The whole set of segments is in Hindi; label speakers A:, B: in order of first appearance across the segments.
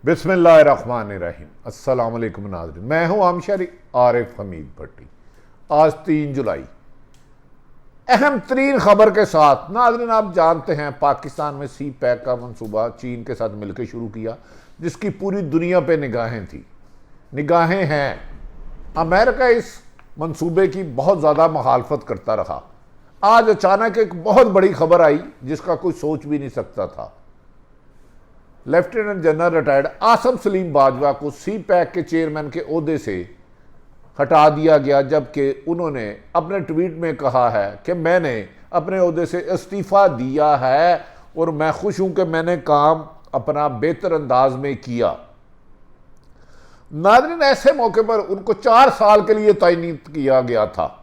A: बिस्मिल्लाहिर्रहमानिर्रहीम। अस्सलाम वालेकुम नाज़रीन, मैं हूं आमशरी आरिफ हमीद भट्टी। आज 3 जुलाई अहम तरीन खबर के साथ नाज़रीन, आप जानते हैं पाकिस्तान में सी पैक का मंसूबा चीन के साथ मिलकर शुरू किया, जिसकी पूरी दुनिया पे निगाहें थी, निगाहें हैं। अमेरिका इस मंसूबे की बहुत ज़्यादा मुखालफत करता रहा। आज अचानक एक बहुत बड़ी खबर आई जिसका कोई सोच भी नहीं सकता था। Lieutenant general retired Asim Saleem Bajwa को सी पैक के चेयरमैन के ओहदे से हटा दिया गया, जबकि उन्होंने अपने ट्वीट में कहा है कि मैंने अपने ओहदे से इस्तीफ़ा दिया है और मैं खुश हूं कि मैंने काम अपना बेहतर अंदाज में किया। नाज़रीन, ऐसे मौके पर उनको 4 साल के लिए तैनात किया गया था।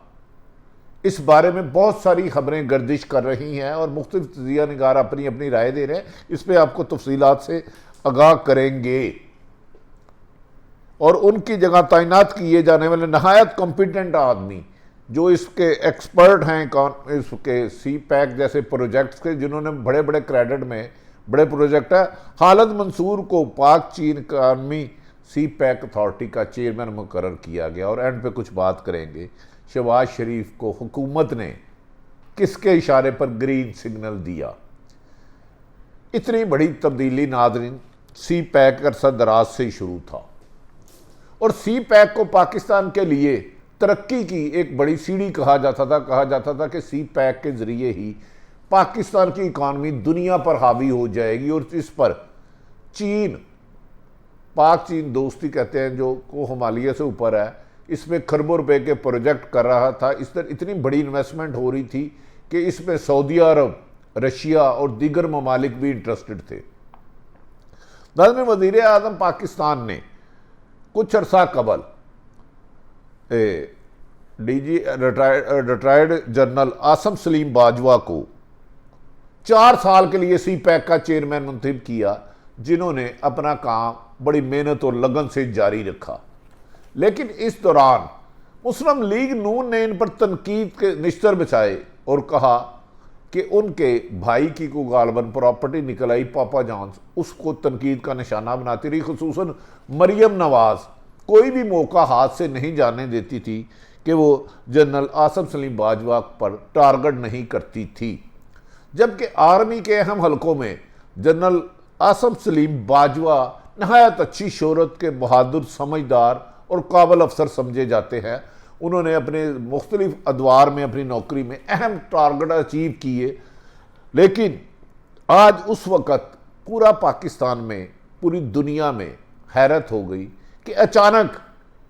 A: इस बारे में बहुत सारी खबरें गर्दिश कर रही हैं और मुख्तलिफ तजिया निगार अपनी अपनी राय दे रहे हैं। इस पर आपको तफसीलात से आगाह करेंगे। और उनकी जगह तैनात किए जाने वाले नहायत कॉम्पिटेंट आदमी जो इसके एक्सपर्ट हैं, इसके सी पैक जैसे प्रोजेक्ट्स के, जिन्होंने बड़े बड़े क्रेडिट में बड़े प्रोजेक्ट है। खालिद मंसूर को पाक चीन कानूनी सी पैक अथॉरिटी का चेयरमैन मुकर्रर किया गया। और एंड पे कुछ बात करेंगे शहबाज शरीफ को हुकूमत ने किसके इशारे पर ग्रीन सिग्नल दिया। इतनी बड़ी तब्दीली नाज़रीन सी पैक अरसा दराज से ही शुरू था और सी पैक को पाकिस्तान के लिए तरक्की की एक बड़ी सीढ़ी कहा जाता था कि सी पैक के ज़रिए ही पाकिस्तान की इकानमी दुनिया पर हावी हो जाएगी और इस पर चीन, पाक चीन दोस्ती कहते हैं जो को हिमालय से ऊपर है, इसमें खरबों रुपए के प्रोजेक्ट कर रहा था। इस तरह इतनी बड़ी इन्वेस्टमेंट हो रही थी कि इसमें सऊदी अरब, रशिया और दीगर ममालिक भी इंटरेस्टेड थे। नाज़रीन, वज़ीर आज़म पाकिस्तान ने कुछ अरसा कबल DG retired general Asim Saleem Bajwa को 4 साल के लिए सी पैक का चेयरमैन मुंतखब किया, जिन्होंने अपना काम बड़ी मेहनत और लगन से जारी रखा। लेकिन इस दौरान मुस्लिम लीग नून ने इन पर तनकीद के निश्तर बिछाए और कहा कि उनके भाई की को गालबन प्रॉपर्टी निकल आई पापा जॉन्स, उसको तनकीद का निशाना बनाती रही। खुसूसन मरियम नवाज कोई भी मौका हाथ से नहीं जाने देती थी कि वो जनरल आसम सलीम बाजवा पर टारगेट नहीं करती थी। जबकि आर्मी के अहम हलकों में जनरल आसम सलीम बाजवा नहायत अच्छी शोहरत के बहादुर, समझदार और काबिल अफसर समझे जाते हैं। उन्होंने अपने मुख्तलिफ अदवार में अपनी नौकरी में अहम टारगेट अचीव किए। लेकिन आज उस वक़्त पूरा पाकिस्तान में, पूरी दुनिया में हैरत हो गई कि अचानक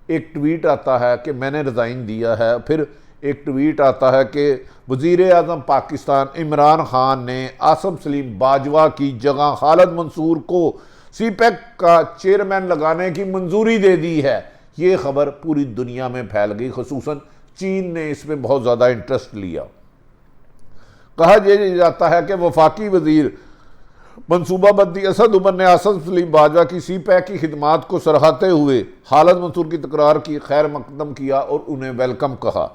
A: एक ट्वीट आता है कि मैंने रिज़ाइन दिया है। फिर एक ट्वीट आता है कि वज़ीर आज़म पाकिस्तान इमरान खान ने आसम सलीम बाजवा की जगह खालिद मंसूर को सी पैक का चेयरमैन लगाने की मंजूरी दे दी है। ये खबर पूरी दुनिया में फैल गई, खुसूसन चीन ने इसमें बहुत ज़्यादा इंटरेस्ट लिया। कहा यह जाता है कि वफाकी वजीर मनसूबाबंदी असद उमर ने आसम सलीम बाजवा की सी पैक की खिदमात को सराहते हुए खालिद मंसूर की तकरार की खैर मकदम किया और उन्हें वेलकम कहा।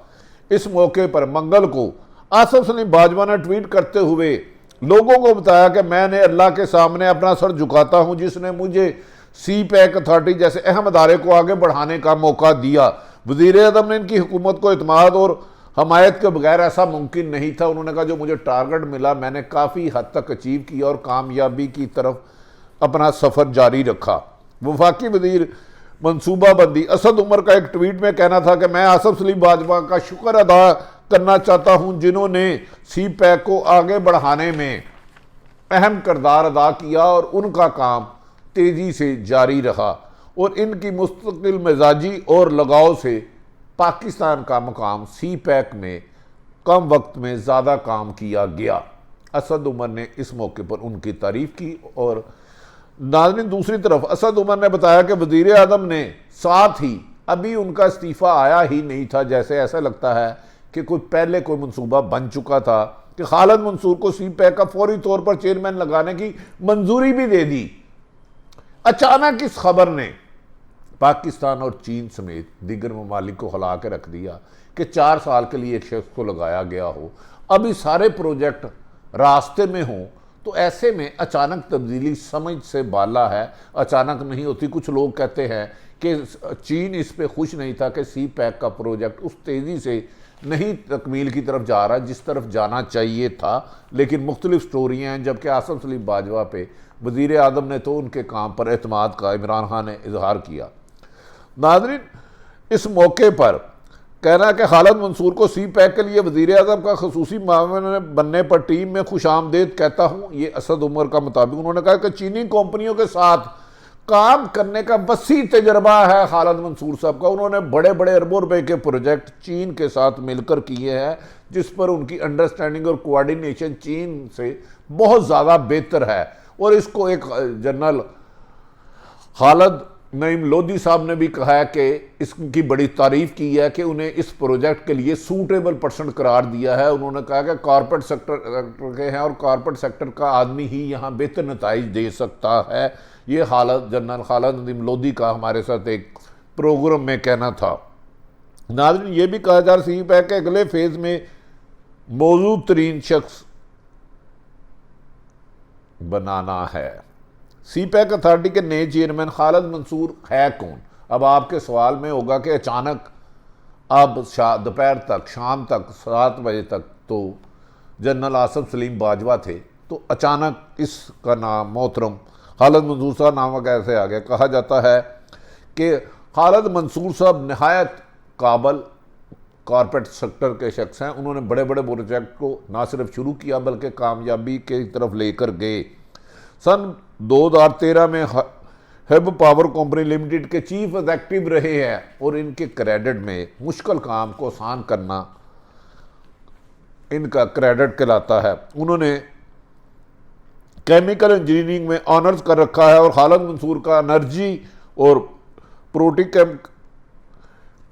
A: इस मौके पर मंगल को आसम सलीम बाजवा ने ट्वीट करते हुए लोगों को बताया कि मैंने अल्लाह के सामने अपना सर झुकाता हूं, जिसने मुझे सी पैक अथॉरिटी जैसे अहम अदारे को आगे बढ़ाने का मौका दिया। वज़ीर आज़म ने इनकी हुकूमत को इत्मीनान और हमायत के बगैर ऐसा मुमकिन नहीं था। उन्होंने कहा जो मुझे टारगेट मिला मैंने काफ़ी हद तक अचीव किया और कामयाबी की तरफ अपना सफ़र जारी रखा। वफाकी वज़ीर मनसूबाबंदी असद उमर का एक ट्वीट में कहना था कि मैं आसम सलीम बाजवा का शुक्र अदा करना चाहता हूं, जिन्होंने सी पैक को आगे बढ़ाने में अहम किरदार अदा किया और उनका काम तेज़ी से जारी रहा और इनकी मुस्तकिल मिजाजी और लगाव से पाकिस्तान का मकाम सी पैक में कम वक्त में ज़्यादा काम किया गया। असद उमर ने इस मौके पर उनकी तारीफ़ की। और नाज़रीन, दूसरी तरफ असद उमर ने बताया कि वज़ीर आज़म ने साथ ही अभी उनका इस्तीफ़ा आया ही नहीं था, जैसे ऐसा लगता है कि कोई पहले कोई मंसूबा बन चुका था कि खालिद मंसूर को सी पैक का फौरी तौर पर चेयरमैन लगाने की मंजूरी भी दे दी। अचानक इस खबर ने पाकिस्तान और चीन समेत दीगर ममालिक को हिला के रख दिया कि 4 साल के लिए एक शख्स को लगाया गया हो। अभी सारे प्रोजेक्ट रास्ते में हों तो ऐसे में अचानक तब्दीली समझ से बाला है, अचानक नहीं होती। कुछ लोग कहते हैं कि चीन इस पे खुश नहीं था कि सी पैक का प्रोजेक्ट उस तेज़ी से नहीं तकमील की तरफ जा रहा जिस तरफ जाना चाहिए था, लेकिन मुख्तलिफ स्टोरियाँ हैं। जबकि आसम सलीम बाजवा पे वज़ीर आज़म ने तो उनके काम पर एतमाद का इमरान खान ने इजहार किया। नाज़रीन, इस मौके पर कहना है कि खालिद मंसूर को सी पैक के लिए वज़ीर आज़म का खसूसी मामले बनने पर टीम में खुश आमदेद कहता हूँ। ये असद उमर का मुताबिक उन्होंने कहा कि चीनी कंपनियों के साथ काम करने का वसी तजर्बा है खालिद मंसूर साहब का। उन्होंने बड़े बड़े अरबों रुपए के प्रोजेक्ट चीन के साथ मिलकर किए हैं, जिस पर उनकी अंडरस्टैंडिंग और कोऑर्डिनेशन चीन से बहुत ज़्यादा बेहतर है। और इसको एक जनरल खालिद नईम लोधी साहब ने भी कहा है कि इसकी बड़ी तारीफ की है कि उन्हें इस प्रोजेक्ट के लिए सूटेबल पर्सन करार दिया है। उन्होंने कहा कि कॉर्पोरेट सेक्टर के हैं और कॉर्पोरेट सेक्टर का आदमी ही यहाँ बेहतर नताइज दे सकता है। ये जनरल खालिद नईम लोधी का हमारे साथ एक प्रोग्राम में कहना था। नाज़रीन, ये भी कहा जा रहा है कि अगले फेज में मौजूद तरीन शख्स बनाना है। सी पैक अथॉरिटी के नए चेयरमैन खालिद मंसूर है कौन? अब आपके सवाल में होगा कि अचानक अब दोपहर तक, शाम तक, 7 बजे तक तो जनरल आसम सलीम बाजवा थे, तो अचानक इसका नाम मोहतरम खालिद मंसूर साहब नाम कैसे आ गया? कहा जाता है कि खालिद मंसूर साहब नहायत काबल कॉर्पोरेट सेक्टर के शख्स हैं। उन्होंने बड़े बड़े प्रोजेक्ट को ना सिर्फ शुरू किया बल्कि कामयाबी की तरफ लेकर गए। सन 2013 में हब पावर कंपनी लिमिटेड के चीफ एग्जीक्यूटिव रहे हैं और इनके क्रेडिट में मुश्किल काम को आसान करना इनका क्रेडिट कहलाता है। उन्होंने केमिकल इंजीनियरिंग में ऑनर्स कर रखा है और खालिद मंसूर का एनर्जी और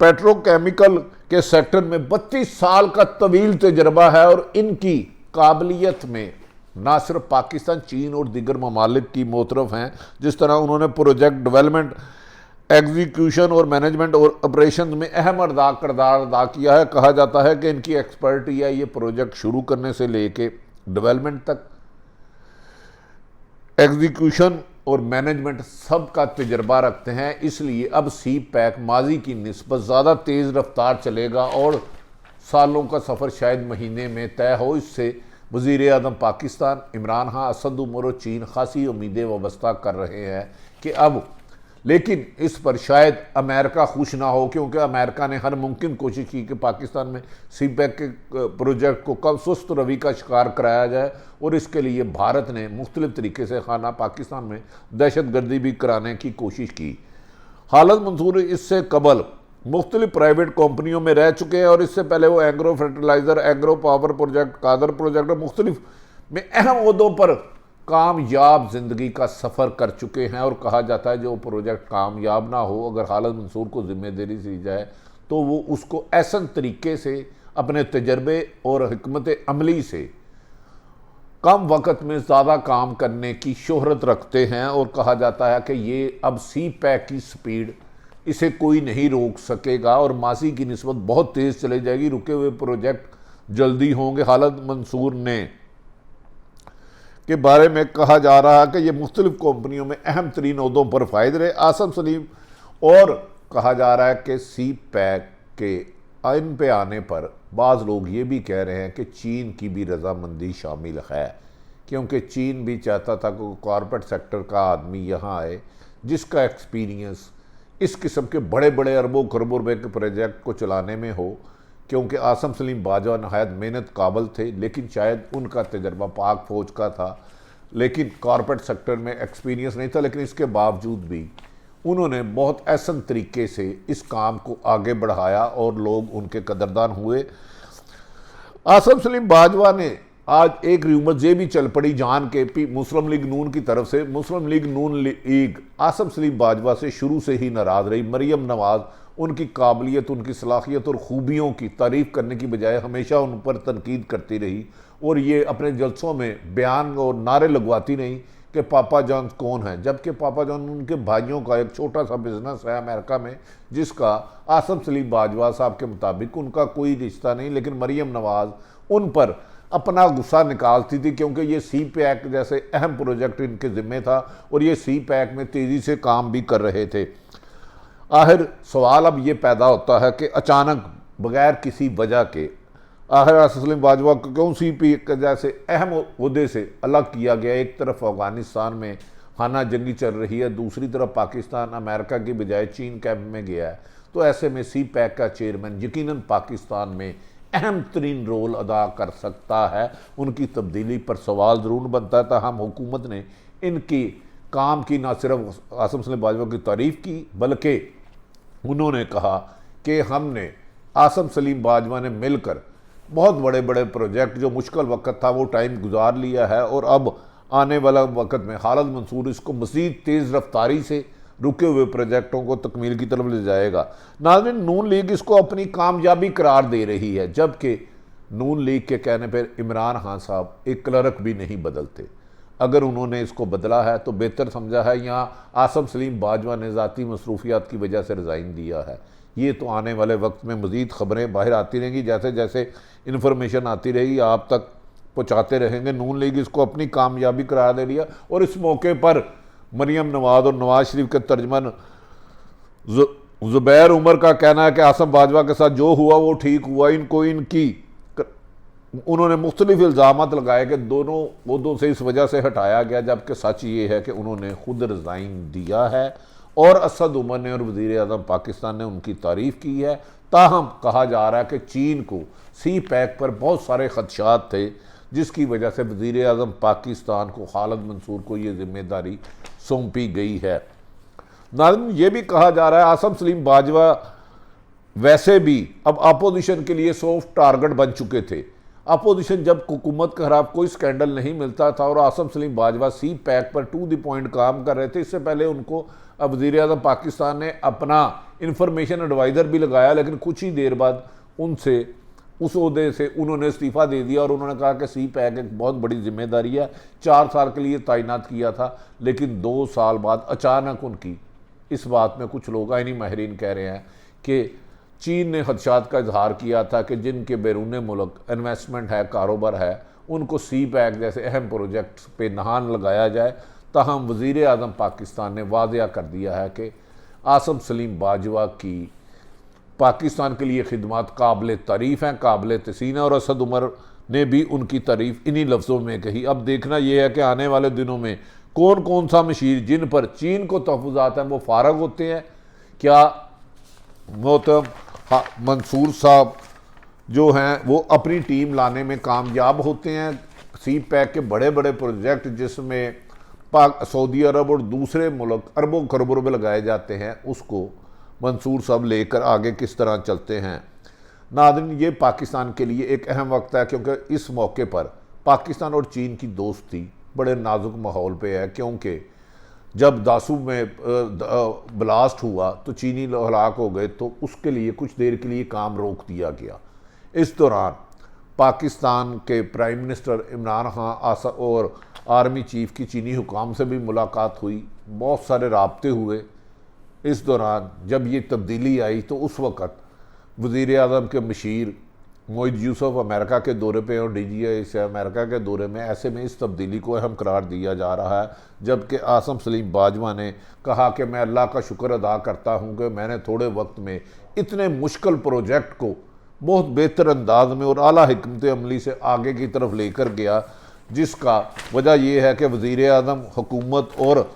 A: पेट्रोकेमिकल के सेक्टर में 32 साल का तवील तजर्बा है और इनकी काबिलियत में ना सिर्फ पाकिस्तान, चीन और दीगर ममालिक की मोतरफ हैं। जिस तरह उन्होंने प्रोजेक्ट डेवलपमेंट, एग्जीक्यूशन और मैनेजमेंट और ऑपरेशन में अहम किरदार अदा किया है। कहा जाता है कि इनकी एक्सपर्टी है ये प्रोजेक्ट शुरू करने से लेके डेवलपमेंट तक, एग्जीक्यूशन और मैनेजमेंट सब का तजर्बा रखते हैं। इसलिए अब सी पैक माजी की निस्बत ज़्यादा तेज़ रफ्तार चलेगा और सालों का सफ़र शायद महीने में तय हो। इससे वज़ीर आज़म पाकिस्तान इमरान खान, असद उमर और चीन खासी उम्मीदें वाबस्ता कर रहे हैं कि अब, लेकिन इस पर शायद अमेरिका खुश ना हो, क्योंकि अमेरिका ने हर मुमकिन कोशिश की कि पाकिस्तान में सी पैक के प्रोजेक्ट को कब सुस्त रवि का शिकार कराया जाए और इसके लिए भारत ने मुख्तलिफ तरीके से खाना पाकिस्तान में दहशतगर्दी भी कराने की कोशिश की। खालिद मंसूर इससे कबल मुख्तलिफ प्राइवेट कंपनियों में रह चुके हैं और इससे पहले वो agro fertiliser, agro power project, Qadir project और मुख्तलिफ में अहम ओहदों पर कामयाब ज़िंदगी का सफ़र कर चुके हैं। और कहा जाता है जो प्रोजेक्ट कामयाब ना हो, अगर खालिद मंसूर को जिम्मेदारी दी जाए तो वो उसको ऐसा तरीके से अपने तजर्बे और हिकमत अमली से कम वक्त में ज़्यादा काम करने की शोहरत रखते हैं। और कहा जाता है कि ये अब सी पैक की स्पीड इसे कोई नहीं रोक सकेगा और माजी की निस्बत बहुत तेज़ चली जाएगी। रुके हुए प्रोजेक्ट जल्दी होंगे। खालिद मंसूर ने के बारे में कहा जा रहा है कि ये मुख्तलिफ कंपनियों में अहम तरीन ओहदों पर फायद रहे। आसम सलीम, और कहा जा रहा है कि सी पैक के इन पे आने पर बाज़ लोग ये भी कह रहे हैं कि चीन की भी रजामंदी शामिल है, क्योंकि चीन भी चाहता था कि कॉर्पोरेट सेक्टर का आदमी यहाँ आए जिसका एक्सपीरियंस इस किस्म के बड़े बड़े अरबों खरबों रुपए के प्रोजेक्ट को चलाने में हो। क्योंकि आसम सलीम बाजवा नहायत मेहनत काबिल थे, लेकिन शायद उनका तजर्बा पाक फौज का था, लेकिन कॉर्पोरेट सेक्टर में एक्सपीरियंस नहीं था। लेकिन इसके बावजूद भी उन्होंने बहुत ऐसन तरीके से इस काम को आगे बढ़ाया और लोग उनके कदरदान हुए। आसम सलीम बाजवा ने आज एक रूमर ये भी चल पड़ी जान के मुस्लिम लीग नून की तरफ से, मुस्लिम लीग नून लीग आसम सलीम बाजवा से शुरू से ही नाराज़ रही। मरियम नवाज़ उनकी काबिलियत, उनकी सलाहियत और खूबियों की तारीफ़ करने की बजाय हमेशा उन पर तनकीद करती रही और ये अपने जलसों में बयान और नारे लगवाती नहीं कि पापा जॉन कौन है, जबकि पापा जॉन उनके भाइयों का एक छोटा सा बिजनेस है अमेरिका में जिसका आसम सलीम बाजवा साहब के मुताबिक उनका कोई रिश्ता नहीं। लेकिन मरियम नवाज़ उन पर अपना गुस्सा निकालती थी, क्योंकि ये सी पैक जैसे अहम प्रोजेक्ट इनके ज़िम्मे था और ये सी पैक में तेज़ी से काम भी कर रहे थे। आखिर सवाल अब ये पैदा होता है कि अचानक बगैर किसी वजह के आखिर आसिफ सलीम बाजवा को क्यों सी पैक जैसे अहम ओहदे से अलग किया गया। एक तरफ अफ़गानिस्तान में खाना जंगी चल रही है, दूसरी तरफ पाकिस्तान अमेरिका की बजाय चीन कैंप में गया है। तो ऐसे में सी पैक का चेयरमैन यकीनन पाकिस्तान में अहम तरीन रोल अदा कर सकता है। उनकी तब्दीली पर सवाल ज़रूर बनता है। ताहम हुकूमत ने इनकी काम की न सिर्फ आसिफ सलीम बाजवा की तारीफ़ की, बल्कि उन्होंने कहा कि हमने आसिफ सलीम बाजवा ने मिलकर बहुत बड़े बड़े प्रोजेक्ट, जो मुश्किल वक्त था वो टाइम गुजार लिया है और अब आने वाला वक्त में खालिद मंसूर इसको मज़ीद तेज़ रफ्तारी से रुके हुए प्रोजेक्टों को तकमील की तरफ ले जाएगा। नाज़रीन, नून लीग इसको अपनी कामयाबी करार दे रही है, जबकि नून लीग के कहने पर इमरान खान साहब एक क्लर्क भी नहीं बदलते। अगर उन्होंने इसको बदला है तो बेहतर समझा है, यहाँ आसिफ सलीम बाजवा ने ज़ाती मसरूफियात की वजह से रिज़ाइन दिया है। ये तो आने वाले वक्त में मज़ीद ख़बरें बाहर आती रहेंगी, जैसे जैसे इन्फॉर्मेशन आती रहेगी आप तक पहुँचाते रहेंगे। नून लीग इसको अपनी कामयाबी करार दे लिया और इस मौके पर मरियम नवाज़ और नवाज शरीफ के तर्जमान ज़ुबैर उमर का कहना है कि आसिफ बाजवा के साथ जो हुआ वो ठीक हुआ। इनको उन्होंने मुख्तलिफ इल्ज़ामात लगाए कि दोनों ओहदों से इस वजह से हटाया गया, जबकि सच ये है कि उन्होंने खुद रिज़ाइन दिया है और असद उमर ने और वज़ीर आज़म पाकिस्तान ने उनकी तारीफ़ की है। ताहम कहा जा रहा है कि चीन को सी पैक पर बहुत सारे खदशात थे, जिसकी वजह से वज़ीर आज़म पाकिस्तान को खालिद मंसूर को ये जिम्मेदारी सौंपी गई है। नाज़रीन, ये भी कहा जा रहा है आसिफ सलीम बाजवा वैसे भी अब अपोजिशन के लिए सॉफ्ट टारगेट बन चुके थे। अपोजिशन जब हुकूमत के खिलाफ कोई स्कैंडल नहीं मिलता था और आसिफ सलीम बाजवा सी पैक पर टू द पॉइंट काम कर रहे थे, इससे पहले उनको वज़ीर आज़म पाकिस्तान ने अपना इंफॉर्मेशन एडवाइज़र भी लगाया, लेकिन कुछ ही देर बाद उनसे उस ओहदे से उन्होंने इस्तीफ़ा दे दिया और उन्होंने कहा कि सी पैक एक बहुत बड़ी जिम्मेदारी है। 4 साल के लिए तैनात किया था, लेकिन 2 साल बाद अचानक उनकी इस बात में कुछ लोग आईनी माहिरीन कह रहे हैं कि चीन ने खदशात का इजहार किया था कि जिनके बैरून मुल्क इन्वेस्टमेंट है, कारोबार है, उनको सी पैक जैसे अहम प्रोजेक्ट्स पे नहान लगाया जाए। ताहम वज़ीर आज़म पाकिस्तान ने वाज़िया कर दिया है कि आसिफ सलीम बाजवा की पाकिस्तान के लिए खिदमत काबिल तारीफ़ हैं, काबिल तहसीन है और असद उमर ने भी उनकी तारीफ़ इन्हीं लफ्ज़ों में कही। अब देखना यह है कि आने वाले दिनों में कौन कौन सा मशीर जिन पर चीन को तहफ़्फ़ुज़ात हैं वो फ़ारग होते हैं। क्या मोहतरम मंसूर साहब जो हैं वो अपनी टीम लाने में कामयाब होते हैं। सी पैक के बड़े बड़े प्रोजेक्ट जिसमें सऊदी अरब और दूसरे मुल्क अरबों खरबों रुपये लगाए जाते हैं, उसको मंसूर साहब लेकर आगे किस तरह चलते हैं। नाज़रीन, ये पाकिस्तान के लिए एक अहम वक्त है, क्योंकि इस मौके पर पाकिस्तान और चीन की दोस्ती बड़े नाजुक माहौल पे है, क्योंकि जब दासू में ब्लास्ट हुआ तो चीनी हलाक हो गए, तो उसके लिए कुछ देर के लिए काम रोक दिया गया। इस दौरान पाकिस्तान के प्राइम मिनिस्टर इमरान खान और आर्मी चीफ की चीनी हुकाम से भी मुलाकात हुई, बहुत सारे राब्ते हुए। इस दौरान जब ये तब्दीली आई तो उस वक़्त वज़ीर आज़म के मशीर मोइद यूसुफ अमेरिका के दौरे पे और DGI से अमेरिका के दौरे में, ऐसे में इस तब्दीली को अहम करार दिया जा रहा है। जबकि आसिफ सलीम बाजवा ने कहा कि मैं अल्लाह का शुक्र अदा करता हूँ कि मैंने थोड़े वक्त में इतने मुश्किल प्रोजेक्ट को बहुत बेहतर अंदाज में और आला हिकमत अमली से आगे की तरफ लेकर गया, जिसका वजह यह है कि वज़ीर आज़म हुकूमत और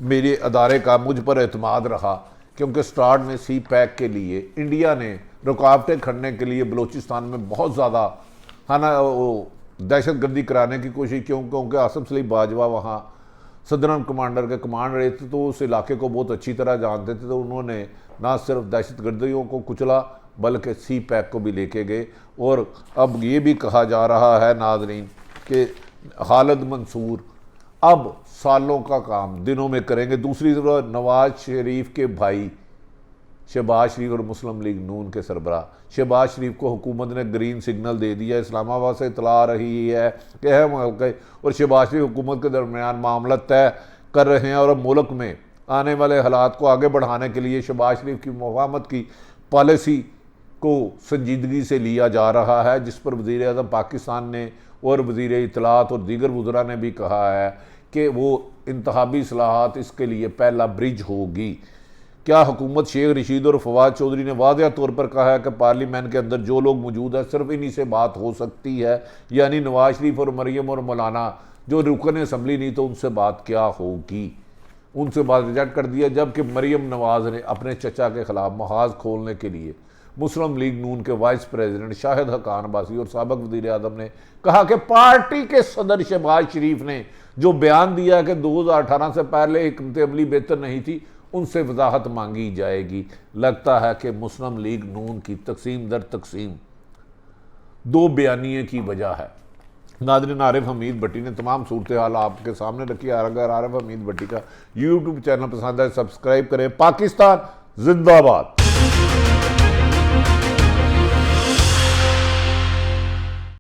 A: मेरे अदारे का मुझ पर एतमाद रहा, क्योंकि स्टार्ट में सी पैक के लिए इंडिया ने रुकावटें खड़ने के लिए बलूचिस्तान में बहुत ज़्यादा वो दहशत गर्दी कराने की कोशिश, क्योंकि आसिफ सलीम बाजवा वहाँ सदरन कमांडर के कमांड रहे थे, तो उस इलाके को बहुत अच्छी तरह जानते थे। तो उन्होंने ना सिर्फ दहशत गर्दियों को कुचला बल्कि सी पैक को भी लेके गए। और अब ये भी कहा जा रहा है नाज़रीन कि खालिद मंसूर अब सालों का काम दिनों में करेंगे। दूसरी तरफ नवाज शरीफ के भाई शहबाज शरीफ और मुस्लिम लीग नून के सरबराह शहबाज शरीफ को हुकूमत ने ग्रीन सिग्नल दे दिया। इस्लामाबाद से इतला आ रही है कि अहम हल्के और शहबाज शरीफ हुकूमत के दरमियान मामला तय कर रहे हैं और अब मुल्क में आने वाले हालात को आगे बढ़ाने के लिए शहबाज शरीफ की मुफाहमत की पॉलिसी को संजीदगी से लिया जा रहा है, जिस पर वज़ीर आज़म पाकिस्तान ने और वज़ीर इत्तलात और दीगर वज़रा ने भी कहा है कि वो इंतखाबी इस्लाहात इसके लिए पहला ब्रिज होगी। क्या हुकूमत शेख रशीद और फवाद चौधरी ने वाज़ेह तौर पर कहा है कि पार्लियामेंट के अंदर जो लोग मौजूद हैं सिर्फ इन्हीं से बात हो सकती है, यानी नवाज शरीफ और मरीम और मौलाना जो रुकन असम्बली नहीं तो उनसे बात क्या होगी? उनसे बात रिजेक्ट कर दिया। जबकि मरीम नवाज ने अपने चचा के खिलाफ महाज खोलने के लिए मुस्लिम लीग नून के वाइस प्रेसिडेंट शाहिद हकान अब्बासी और साबिक वज़ीर आज़म ने कहा कि पार्टी के सदर शहबाज शरीफ ने जो बयान दिया कि 2018 से पहले हिकमत अमली बेहतर नहीं थी, उनसे वजाहत मांगी जाएगी। लगता है कि मुस्लिम लीग नून की तकसीम दर तकसीम दो बयानिए की वजह है। नाज़रीन, आरिफ हमीद भट्टी ने तमाम सूरत हाल आपके सामने रखी। अगर आरिफ हमीद भट्टी का यूट्यूब चैनल पसंद है सब्सक्राइब करें। पाकिस्तान जिंदाबाद।